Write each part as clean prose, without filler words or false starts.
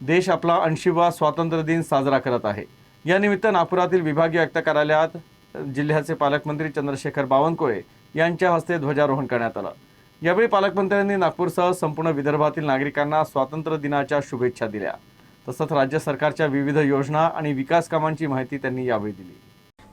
देश आपला 80वा स्वातंत्र्य दिन साजरा करत आहे। या निमित्त नागपुरातील विभागीय आयुक्त कार्यालयात जिल्ह्याचे पालकमंत्री चंद्रशेखर बावनकुळे यांच्या हस्ते ध्वजारोहण करण्यात आलं। यावेळी पालकमंत्र्यांनी नागपूरसह संपूर्ण विदर्भातील नागरिकांना स्वातंत्र्य दिनाच्या शुभेच्छा दिल्या। तसंच राज्य सरकारच्या विविध योजना आणि विकास कामांची माहिती त्यांनी यावेळी दिली।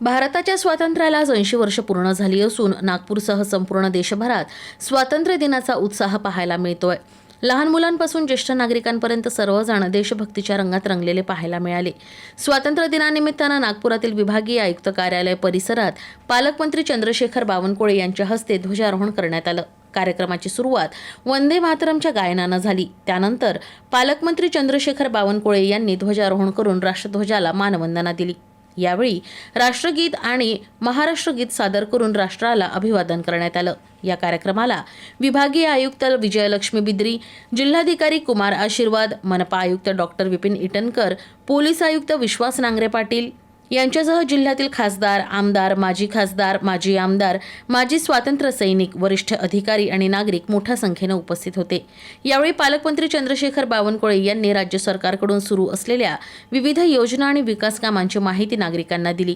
भारताच्या स्वातंत्र्याला 80 वर्ष पूर्ण झाली असून नागपूरसह संपूर्ण देशभरात स्वातंत्र्य दिनाचा उत्साह पाहायला मिळतोय। लहान मुलांपासून ज्येष्ठ नागरिकांपर्यंत सर्वजण देशभक्तीच्या रंगात रंगलेले पाहायला मिळाले। स्वातंत्र्य दिनानिमित्तानं नागपुरातील विभागीय आयुक्त कार्यालय परिसरात पालकमंत्री चंद्रशेखर बावनकुळे यांच्या हस्ते ध्वजारोहण करण्यात आलं। कार्यक्रमाची सुरुवात वंदे मातरमच्या गायनानं झाली। त्यानंतर पालकमंत्री चंद्रशेखर बावनकुळे यांनी ध्वजारोहण करून राष्ट्रध्वजाला मानवंदना दिली। यावेळी राष्ट्रगीत आणि महाराष्ट्र गीत सादर करून राष्ट्राला अभिवादन करण्यात आलं। या कार्यक्रमाला विभागीय आयुक्त विजयलक्ष्मी बिद्री, जिल्हाधिकारी कुमार आशीर्वाद, मनपा आयुक्त डॉक्टर विपिन इटनकर, पोलीस आयुक्त विश्वास नांगरे पाटील यांच्यासह जिल्ह्यातील खासदार, आमदार, माजी खासदार, माजी आमदार, माजी स्वातंत्र्य सैनिक, वरिष्ठ अधिकारी आणि नागरिक मोठ्या संख्येने उपस्थित होते। यावेळी पालकमंत्री चंद्रशेखर बावनकुळे यांनी राज्य सरकारकडून सुरू असलेल्या विविध योजना आणि विकास कामांची माहिती नागरिकांना दिली।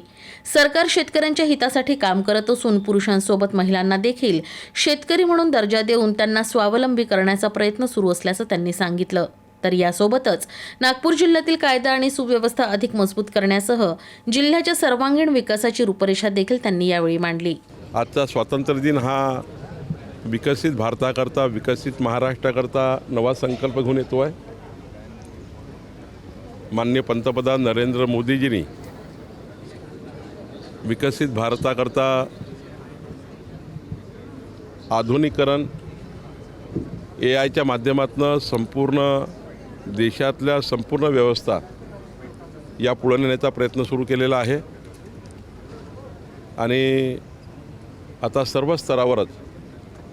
सरकार शेतकऱ्यांच्या हितासाठी काम करत असून पुरुषांसोबत महिलांना देखील शेतकरी म्हणून दर्जा देऊन त्यांना स्वावलंबी करण्याचा प्रयत्न सुरू असल्याचं त्यांनी सांगितलं। तर यासोबतच नागपूर जिल्ह्यातील कायदा आणि सुव्यवस्था अधिक मजबूत करण्यासह जिल्ह्याच्या सर्वांगीण विकासाची रूपरेषा देखील त्यांनी यावेळी मांडली। आजचा स्वातंत्र्य दिन हा विकसित भारताकरता, विकसित महाराष्ट्राकरता नवा संकल्प घेऊन येतो आहे। माननीय पंतप्रधान नरेंद्र मोदीजींनी विकसित भारताकरता आधुनिकीकरण AIच्या माध्यमातून संपूर्ण देशातल्या संपूर्ण व्यवस्था या पुढे नेण्याचा प्रयत्न सुरू केलेला आहे आणि आता सर्व स्तरावरच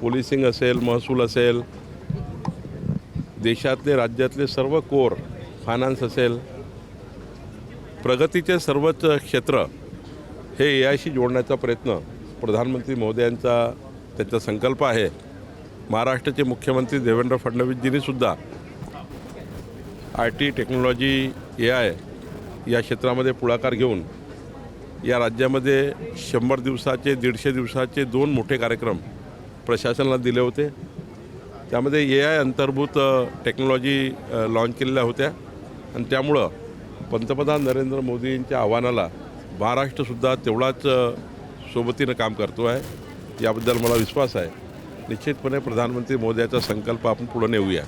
पोलिसिंग असेल, महसूल असेल, देशातले राज्यातले सर्व कोर, फायनान्स असेल, प्रगतीचे सर्वच क्षेत्र हे AIशी जोडण्याचा प्रयत्न प्रधानमंत्री महोदयांचा त्याचा संकल्प आहे। महाराष्ट्राचे मुख्यमंत्री देवेंद्र फडणवीसजींनी सुद्धा IT, टेक्नॉलॉजी, AI या क्षेत्रामध्ये पुढाकार घेऊन या राज्यामध्ये 100 दिवसाचे, 150 दिवसाचे 2 मोठे कार्यक्रम प्रशासनाला दिले होते। त्यामध्ये AI अंतर्भूत टेक्नॉलॉजी लॉन्च केलेल्या होत्या आणि त्यामुळं पंतप्रधान नरेंद्र मोदींच्या आव्हानाला महाराष्ट्रसुद्धा तेवढाच सोबतीनं काम करतो आहे। याबद्दल मला विश्वास आहे। निश्चितपणे प्रधानमंत्री महोदयाचा संकल्प आपण पुढे नेऊया।